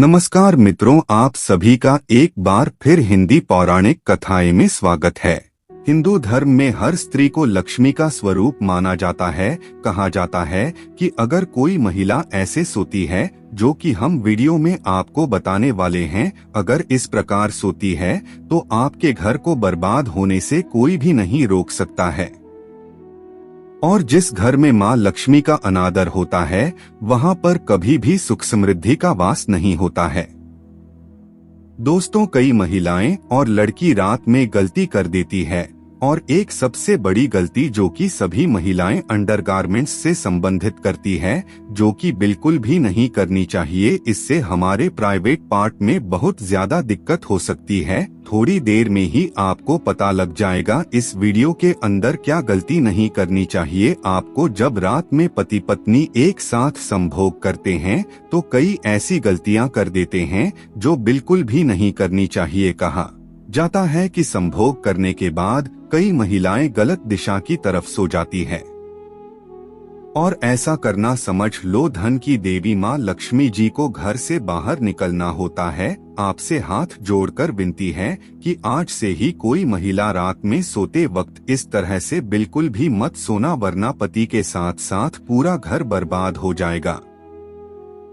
नमस्कार मित्रों, आप सभी का एक बार फिर हिंदी पौराणिक कथाएं में स्वागत है। हिंदू धर्म में हर स्त्री को लक्ष्मी का स्वरूप माना जाता है। कहा जाता है कि अगर कोई महिला ऐसे सोती है, जो कि हम वीडियो में आपको बताने वाले हैं, अगर इस प्रकार सोती है तो आपके घर को बर्बाद होने से कोई भी नहीं रोक सकता है। और जिस घर में माँ लक्ष्मी का अनादर होता है, वहाँ पर कभी भी सुख समृद्धि का वास नहीं होता है। दोस्तों, कई महिलाएं और लड़की रात में गलती कर देती है, और एक सबसे बड़ी गलती जो कि सभी महिलाएं अंडरगारमेंट्स से संबंधित करती है, जो कि बिल्कुल भी नहीं करनी चाहिए। इससे हमारे प्राइवेट पार्ट में बहुत ज्यादा दिक्कत हो सकती है। थोड़ी देर में ही आपको पता लग जाएगा इस वीडियो के अंदर क्या गलती नहीं करनी चाहिए आपको। जब रात में पति पत्नी एक साथ संभोग करते हैं तो कई ऐसी गलतियां कर देते हैं जो बिल्कुल भी नहीं करनी चाहिए। कहा जाता है कि संभोग करने के बाद कई महिलाएं गलत दिशा की तरफ सो जाती है, और ऐसा करना समझ लो धन की देवी माँ लक्ष्मी जी को घर से बाहर निकलना होता है। आपसे हाथ जोड़कर विनती है कि आज से ही कोई महिला रात में सोते वक्त इस तरह से बिल्कुल भी मत सोना, वरना पति के साथ साथ पूरा घर बर्बाद हो जाएगा।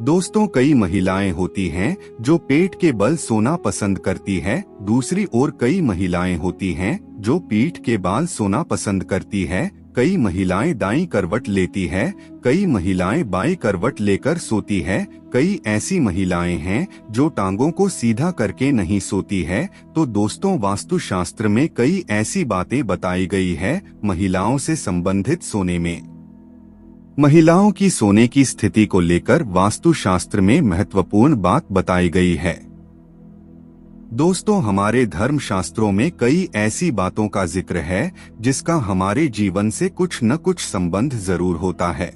दोस्तों, कई महिलाएं होती हैं जो पेट के बल सोना पसंद करती है। दूसरी ओर कई महिलाएं होती हैं जो पीठ के बाल सोना पसंद करती है। कई महिलाएं दाईं करवट लेती है, कई महिलाएं बाईं करवट लेकर सोती है। कई ऐसी महिलाएं हैं जो टांगों को सीधा करके नहीं सोती है। तो दोस्तों, वास्तुशास्त्र में कई ऐसी बातें बताई गई है महिलाओं से संबंधित सोने में। महिलाओं की सोने की स्थिति को लेकर वास्तुशास्त्र में महत्वपूर्ण बात बताई गई है। दोस्तों, हमारे धर्म शास्त्रों में कई ऐसी बातों का जिक्र है जिसका हमारे जीवन से कुछ न कुछ संबंध जरूर होता है।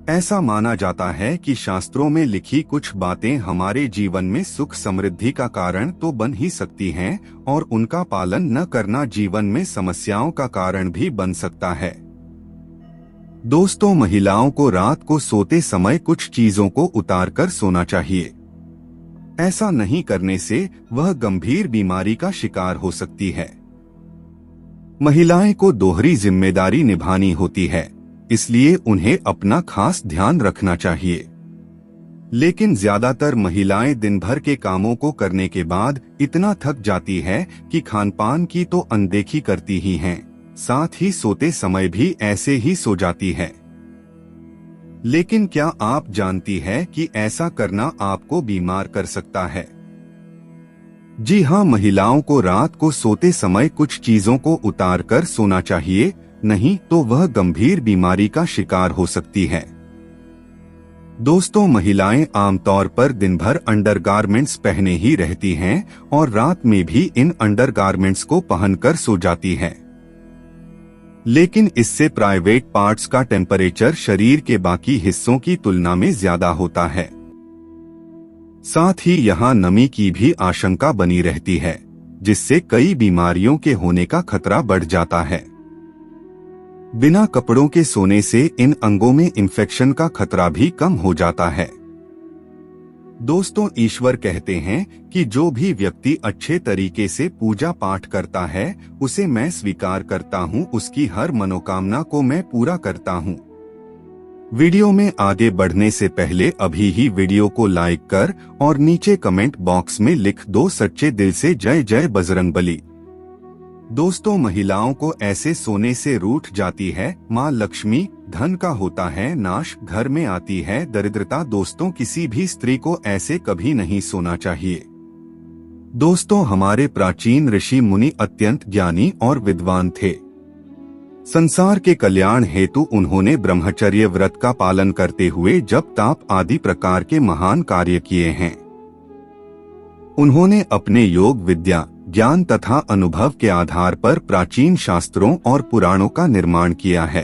ऐसा माना जाता है कि शास्त्रों में लिखी कुछ बातें हमारे जीवन में सुख समृद्धि का कारण तो बन ही सकती हैं, और उनका पालन न करना जीवन में समस्याओं का कारण भी बन सकता है। दोस्तों, महिलाओं को रात को सोते समय कुछ चीजों को उतार कर सोना चाहिए। ऐसा नहीं करने से वह गंभीर बीमारी का शिकार हो सकती है। महिलाएं को दोहरी जिम्मेदारी निभानी होती है, इसलिए उन्हें अपना खास ध्यान रखना चाहिए। लेकिन ज्यादातर महिलाएं दिन भर के कामों को करने के बाद इतना थक जाती है कि खानपान की तो अनदेखी करती ही हैं, साथ ही सोते समय भी ऐसे ही सो जाती है। लेकिन क्या आप जानती है कि ऐसा करना आपको बीमार कर सकता है? जी हाँ, महिलाओं को रात को सोते समय कुछ चीजों को उतार कर सोना चाहिए, नहीं तो वह गंभीर बीमारी का शिकार हो सकती है। दोस्तों, महिलाएं आमतौर पर दिन भर अंडरगारमेंट्स पहने ही रहती हैं और रात में भी इन अंडरगारमेंट्स को पहनकर सो जाती हैं। लेकिन इससे प्राइवेट पार्ट्स का टेम्परेचर शरीर के बाकी हिस्सों की तुलना में ज्यादा होता है। साथ ही यहाँ नमी की भी आशंका बनी रहती है, जिससे कई बीमारियों के होने का खतरा बढ़ जाता है। बिना कपड़ों के सोने से इन अंगों में इंफेक्शन का खतरा भी कम हो जाता है। दोस्तों, ईश्वर कहते हैं कि जो भी व्यक्ति अच्छे तरीके से पूजा पाठ करता है, उसे मैं स्वीकार करता हूँ, उसकी हर मनोकामना को मैं पूरा करता हूँ। वीडियो में आगे बढ़ने से पहले अभी ही वीडियो को लाइक कर और नीचे कमेंट बॉक्स में लिख दो सच्चे दिल से जय जय बजरंगबली। दोस्तों, महिलाओं को ऐसे सोने से रूठ जाती है माँ लक्ष्मी, धन का होता है नाश, घर में आती है दरिद्रता। दोस्तों, किसी भी स्त्री को ऐसे कभी नहीं सोना चाहिए। दोस्तों, हमारे प्राचीन ऋषि मुनि अत्यंत ज्ञानी और विद्वान थे। संसार के कल्याण हेतु उन्होंने ब्रह्मचर्य व्रत का पालन करते हुए जप ताप आदि प्रकार के महान कार्य किए हैं। उन्होंने अपने योग विद्या, ज्ञान तथा अनुभव के आधार पर प्राचीन शास्त्रों और पुराणों का निर्माण किया है,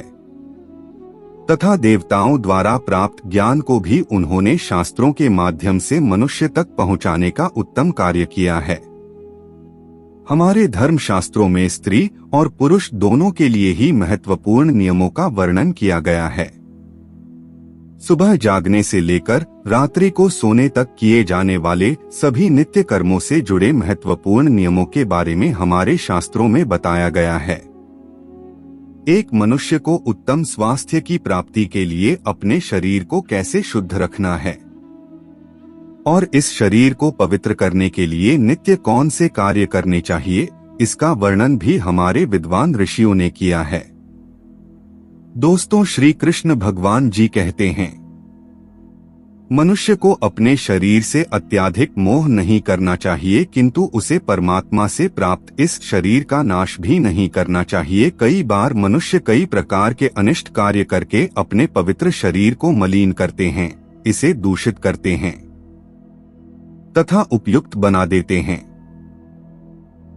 तथा देवताओं द्वारा प्राप्त ज्ञान को भी उन्होंने शास्त्रों के माध्यम से मनुष्य तक पहुंचाने का उत्तम कार्य किया है। हमारे धर्म शास्त्रों में स्त्री और पुरुष दोनों के लिए ही महत्वपूर्ण नियमों का वर्णन किया गया है। सुबह जागने से लेकर रात्रि को सोने तक किए जाने वाले सभी नित्य कर्मों से जुड़े महत्वपूर्ण नियमों के बारे में हमारे शास्त्रों में बताया गया है। एक मनुष्य को उत्तम स्वास्थ्य की प्राप्ति के लिए अपने शरीर को कैसे शुद्ध रखना है और इस शरीर को पवित्र करने के लिए नित्य कौन से कार्य करने चाहिए, इसका वर्णन भी हमारे विद्वान ऋषियों ने किया है। दोस्तों, श्री कृष्ण भगवान जी कहते हैं, मनुष्य को अपने शरीर से अत्यधिक मोह नहीं करना चाहिए, किंतु उसे परमात्मा से प्राप्त इस शरीर का नाश भी नहीं करना चाहिए। कई बार मनुष्य कई प्रकार के अनिष्ट कार्य करके अपने पवित्र शरीर को मलिन करते हैं, इसे दूषित करते हैं तथा उपयुक्त बना देते हैं,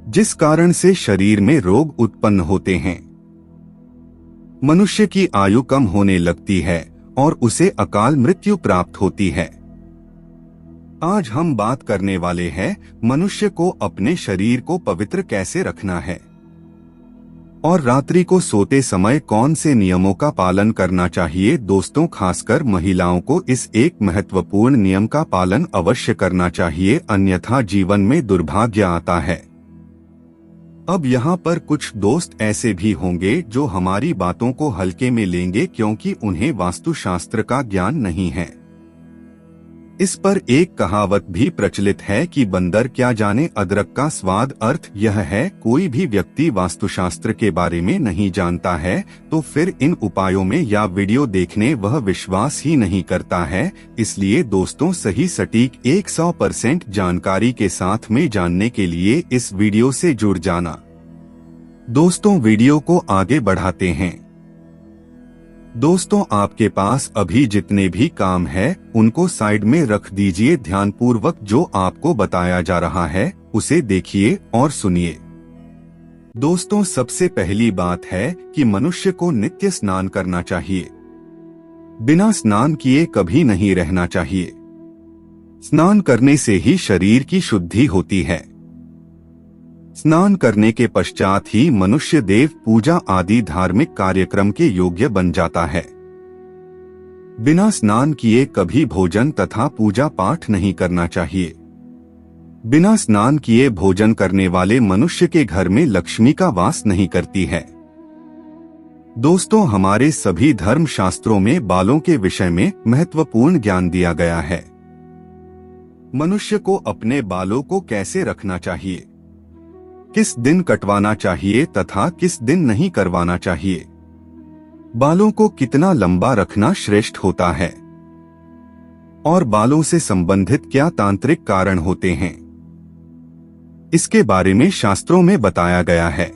जिस कारण से शरीर में रोग उत्पन्न होते हैं। मनुष्य की आयु कम होने लगती है और उसे अकाल मृत्यु प्राप्त होती है। आज हम बात करने वाले हैं मनुष्य को अपने शरीर को पवित्र कैसे रखना है और रात्रि को सोते समय कौन से नियमों का पालन करना चाहिए। दोस्तों, खासकर महिलाओं को इस एक महत्वपूर्ण नियम का पालन अवश्य करना चाहिए, अन्यथा जीवन में दुर्भाग्य आता है। अब यहाँ पर कुछ दोस्त ऐसे भी होंगे जो हमारी बातों को हल्के में लेंगे क्योंकि उन्हें वास्तुशास्त्र का ज्ञान नहीं है। इस पर एक कहावत भी प्रचलित है कि बंदर क्या जाने अदरक का स्वाद। अर्थ यह है, कोई भी व्यक्ति वास्तुशास्त्र के बारे में नहीं जानता है तो फिर इन उपायों में या वीडियो देखने वह विश्वास ही नहीं करता है। इसलिए दोस्तों, सही सटीक 100% जानकारी के साथ में जानने के लिए इस वीडियो से जुड़ जाना। दोस्तों, वीडियो को आगे बढ़ाते हैं। दोस्तों, आपके पास अभी जितने भी काम है उनको साइड में रख दीजिए। ध्यानपूर्वक जो आपको बताया जा रहा है उसे देखिए और सुनिए। दोस्तों, सबसे पहली बात है कि मनुष्य को नित्य स्नान करना चाहिए। बिना स्नान किए कभी नहीं रहना चाहिए। स्नान करने से ही शरीर की शुद्धि होती है। स्नान करने के पश्चात ही मनुष्य देव पूजा आदि धार्मिक कार्यक्रम के योग्य बन जाता है। बिना स्नान किए कभी भोजन तथा पूजा पाठ नहीं करना चाहिए। बिना स्नान किए भोजन करने वाले मनुष्य के घर में लक्ष्मी का वास नहीं करती है। दोस्तों, हमारे सभी धर्म शास्त्रों में बालों के विषय में महत्वपूर्ण ज्ञान दिया गया है। मनुष्य को अपने बालों को कैसे रखना चाहिए, किस दिन कटवाना चाहिए तथा किस दिन नहीं करवाना चाहिए, बालों को कितना लंबा रखना श्रेष्ठ होता है और बालों से संबंधित क्या तांत्रिक कारण होते हैं, इसके बारे में शास्त्रों में बताया गया है।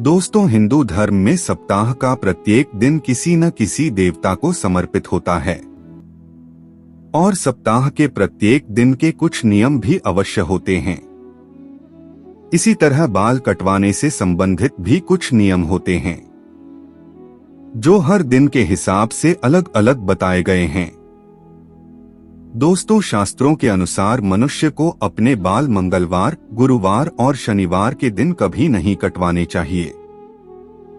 दोस्तों, हिंदू धर्म में सप्ताह का प्रत्येक दिन किसी न किसी देवता को समर्पित होता है और सप्ताह के प्रत्येक दिन के कुछ नियम भी अवश्य होते हैं। इसी तरह बाल कटवाने से संबंधित भी कुछ नियम होते हैं जो हर दिन के हिसाब से अलग अलग बताए गए हैं। दोस्तों, शास्त्रों के अनुसार मनुष्य को अपने बाल मंगलवार, गुरुवार और शनिवार के दिन कभी नहीं कटवाने चाहिए।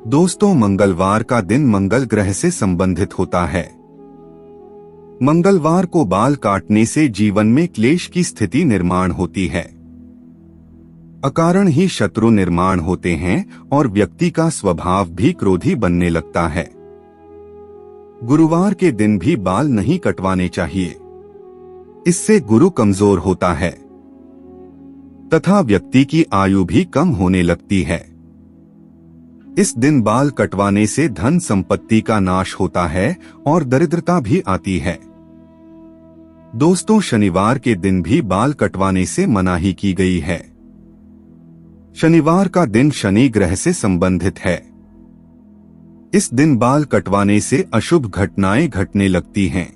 दोस्तों, मंगलवार का दिन मंगल ग्रह से संबंधित होता है। मंगलवार को बाल काटने से जीवन में क्लेश की स्थिति निर्माण होती है, अकारण ही शत्रु निर्माण होते हैं और व्यक्ति का स्वभाव भी क्रोधी बनने लगता है। गुरुवार के दिन भी बाल नहीं कटवाने चाहिए, इससे गुरु कमजोर होता है तथा व्यक्ति की आयु भी कम होने लगती है। इस दिन बाल कटवाने से धन संपत्ति का नाश होता है और दरिद्रता भी आती है। दोस्तों, शनिवार के दिन भी बाल कटवाने से मनाही की गई है। शनिवार का दिन शनि ग्रह से संबंधित है। इस दिन बाल कटवाने से अशुभ घटनाएं घटने लगती हैं।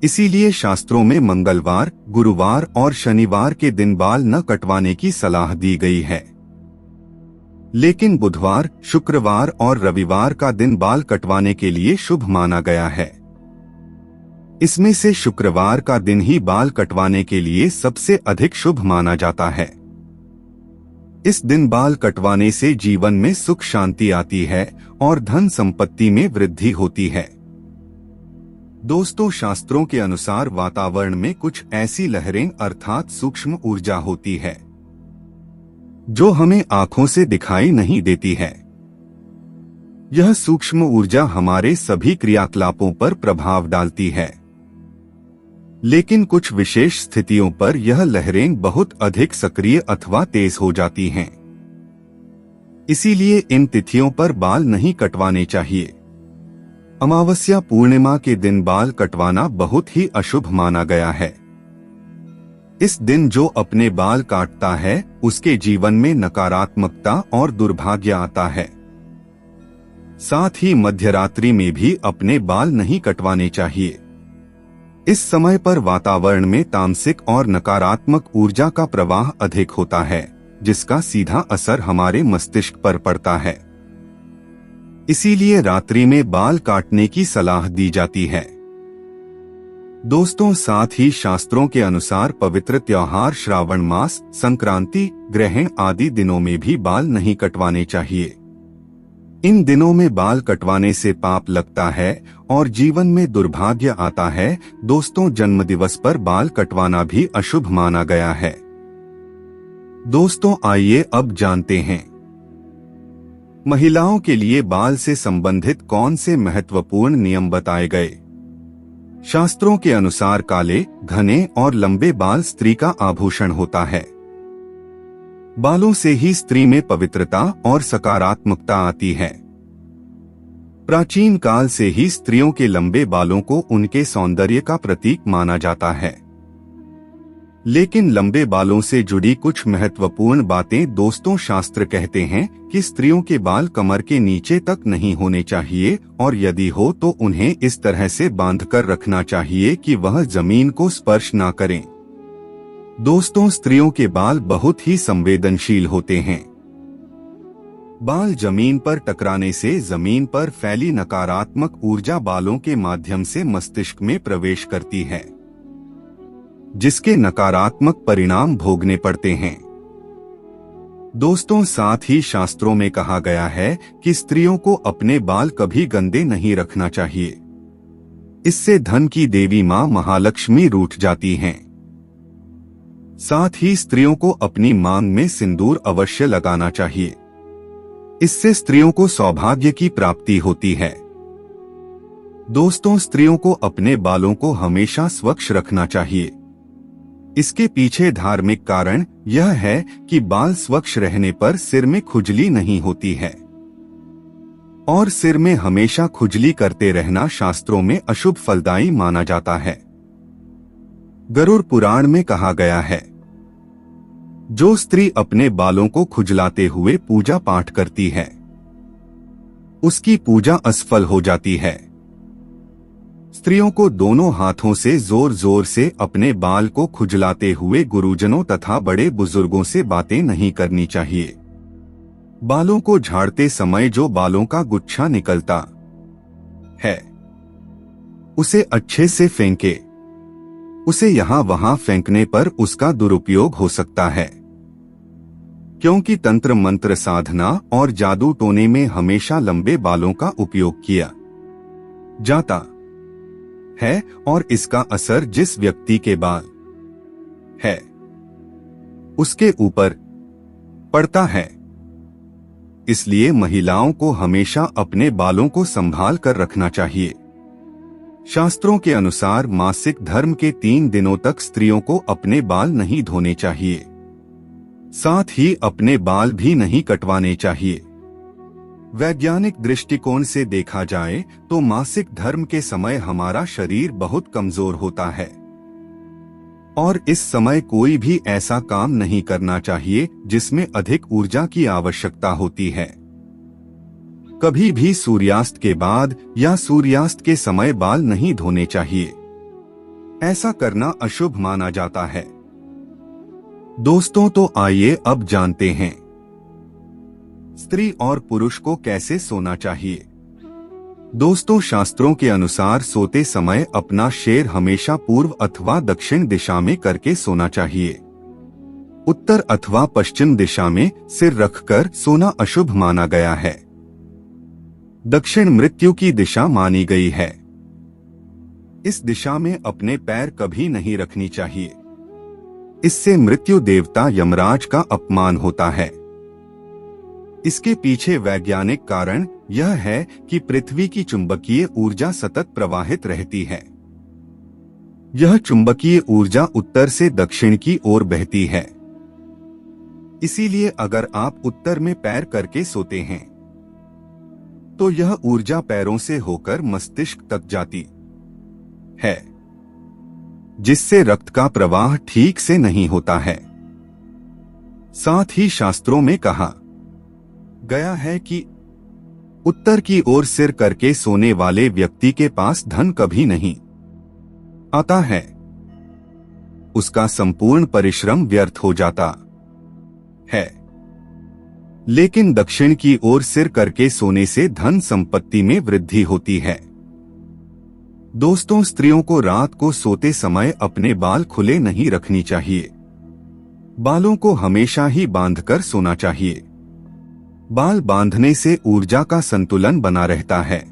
इसीलिए शास्त्रों में मंगलवार, गुरुवार और शनिवार के दिन बाल न कटवाने की सलाह दी गई है। लेकिन बुधवार, शुक्रवार और रविवार का दिन बाल कटवाने के लिए शुभ माना गया है। इसमें से शुक्रवार का दिन ही बाल कटवाने के लिए सबसे अधिक शुभ माना जाता है। इस दिन बाल कटवाने से जीवन में सुख शांति आती है और धन संपत्ति में वृद्धि होती है। दोस्तों, शास्त्रों के अनुसार वातावरण में कुछ ऐसी लहरें अर्थात सूक्ष्म ऊर्जा होती है जो हमें आंखों से दिखाई नहीं देती है। यह सूक्ष्म ऊर्जा हमारे सभी क्रियाकलापों पर प्रभाव डालती है, लेकिन कुछ विशेष स्थितियों पर यह लहरें बहुत अधिक सक्रिय अथवा तेज हो जाती हैं। इसीलिए इन तिथियों पर बाल नहीं कटवाने चाहिए। अमावस्या पूर्णिमा के दिन बाल कटवाना बहुत ही अशुभ माना गया है। इस दिन जो अपने बाल काटता है उसके जीवन में नकारात्मकता और दुर्भाग्य आता है। साथ ही मध्यरात्रि में भी अपने बाल नहीं कटवाने चाहिए। इस समय पर वातावरण में तामसिक और नकारात्मक ऊर्जा का प्रवाह अधिक होता है, जिसका सीधा असर हमारे मस्तिष्क पर पड़ता है। इसीलिए रात्रि में बाल काटने की सलाह दी जाती है। दोस्तों, साथ ही शास्त्रों के अनुसार पवित्र त्योहार श्रावण मास, संक्रांति, ग्रहण आदि दिनों में भी बाल नहीं कटवाने चाहिए। इन दिनों में बाल कटवाने से पाप लगता है और जीवन में दुर्भाग्य आता है। दोस्तों, जन्मदिवस पर बाल कटवाना भी अशुभ माना गया है। दोस्तों, आइए अब जानते हैं महिलाओं के लिए बाल से संबंधित कौन से महत्वपूर्ण नियम बताए गए। शास्त्रों के अनुसार काले, घने और लंबे बाल स्त्री का आभूषण होता है। बालों से ही स्त्री में पवित्रता और सकारात्मकता आती है। प्राचीन काल से ही स्त्रियों के लंबे बालों को उनके सौंदर्य का प्रतीक माना जाता है। लेकिन लंबे बालों से जुड़ी कुछ महत्वपूर्ण बातें दोस्तों, शास्त्र कहते हैं कि स्त्रियों के बाल कमर के नीचे तक नहीं होने चाहिए और यदि हो तो उन्हें इस तरह से बांधकर रखना चाहिए कि वह जमीन को स्पर्श ना करें। दोस्तों, स्त्रियों के बाल बहुत ही संवेदनशील होते हैं। बाल जमीन पर टकराने से जमीन पर फैली नकारात्मक ऊर्जा बालों के माध्यम से मस्तिष्क में प्रवेश करती है, जिसके नकारात्मक परिणाम भोगने पड़ते हैं। दोस्तों, साथ ही शास्त्रों में कहा गया है कि स्त्रियों को अपने बाल कभी गंदे नहीं रखना चाहिए। इससे धन की देवी मां महालक्ष्मी रूठ जाती हैं। साथ ही स्त्रियों को अपनी मांग में सिंदूर अवश्य लगाना चाहिए। इससे स्त्रियों को सौभाग्य की प्राप्ति होती है। दोस्तों, स्त्रियों को अपने बालों को हमेशा स्वच्छ रखना चाहिए। इसके पीछे धार्मिक कारण यह है कि बाल स्वच्छ रहने पर सिर में खुजली नहीं होती है और सिर में हमेशा खुजली करते रहना शास्त्रों में अशुभ फलदायी माना जाता है। गरुड़ पुराण में कहा गया है, जो स्त्री अपने बालों को खुजलाते हुए पूजा पाठ करती है उसकी पूजा असफल हो जाती है। स्त्रियों को दोनों हाथों से जोर जोर से अपने बाल को खुजलाते हुए गुरुजनों तथा बड़े बुजुर्गों से बातें नहीं करनी चाहिए। बालों को झाड़ते समय जो बालों का गुच्छा निकलता है उसे अच्छे से फेंके। उसे यहाँ वहाँ फेंकने पर उसका दुरुपयोग हो सकता है, क्योंकि तंत्र मंत्र साधना और जादू टोने में हमेशा लंबे बालों का उपयोग किया जाता है और इसका असर जिस व्यक्ति के बाल है उसके ऊपर पड़ता है। इसलिए महिलाओं को हमेशा अपने बालों को संभाल कर रखना चाहिए। शास्त्रों के अनुसार मासिक धर्म के 3 दिनों तक स्त्रियों को अपने बाल नहीं धोने चाहिए। साथ ही अपने बाल भी नहीं कटवाने चाहिए। वैज्ञानिक दृष्टिकोण से देखा जाए तो मासिक धर्म के समय हमारा शरीर बहुत कमजोर होता है और इस समय कोई भी ऐसा काम नहीं करना चाहिए जिसमें अधिक ऊर्जा की आवश्यकता होती है। कभी भी सूर्यास्त के बाद या सूर्यास्त के समय बाल नहीं धोने चाहिए। ऐसा करना अशुभ माना जाता है। दोस्तों, तो आइए अब जानते हैं स्त्री और पुरुष को कैसे सोना चाहिए। दोस्तों, शास्त्रों के अनुसार सोते समय अपना शेर हमेशा पूर्व अथवा दक्षिण दिशा में करके सोना चाहिए। उत्तर अथवा पश्चिम दिशा में सिर रखकर सोना अशुभ माना गया है। दक्षिण मृत्यु की दिशा मानी गई है। इस दिशा में अपने पैर कभी नहीं रखनी चाहिए। इससे मृत्यु देवता यमराज का अपमान होता है। इसके पीछे वैज्ञानिक कारण यह है कि पृथ्वी की चुंबकीय ऊर्जा सतत प्रवाहित रहती है। यह चुंबकीय ऊर्जा उत्तर से दक्षिण की ओर बहती है। इसीलिए अगर आप उत्तर में पैर करके सोते हैं तो यह ऊर्जा पैरों से होकर मस्तिष्क तक जाती है, जिससे रक्त का प्रवाह ठीक से नहीं होता है। साथ ही शास्त्रों में कहा गया है कि उत्तर की ओर सिर करके सोने वाले व्यक्ति के पास धन कभी नहीं आता है, उसका संपूर्ण परिश्रम व्यर्थ हो जाता है। लेकिन दक्षिण की ओर सिर करके सोने से धन संपत्ति में वृद्धि होती है। दोस्तों, स्त्रियों को रात को सोते समय अपने बाल खुले नहीं रखनी चाहिए। बालों को हमेशा ही बांधकर सोना चाहिए। बाल बांधने से ऊर्जा का संतुलन बना रहता है।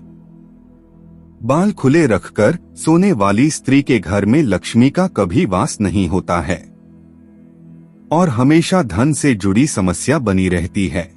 बाल खुले रखकर सोने वाली स्त्री के घर में लक्ष्मी का कभी वास नहीं होता है और हमेशा धन से जुड़ी समस्या बनी रहती है।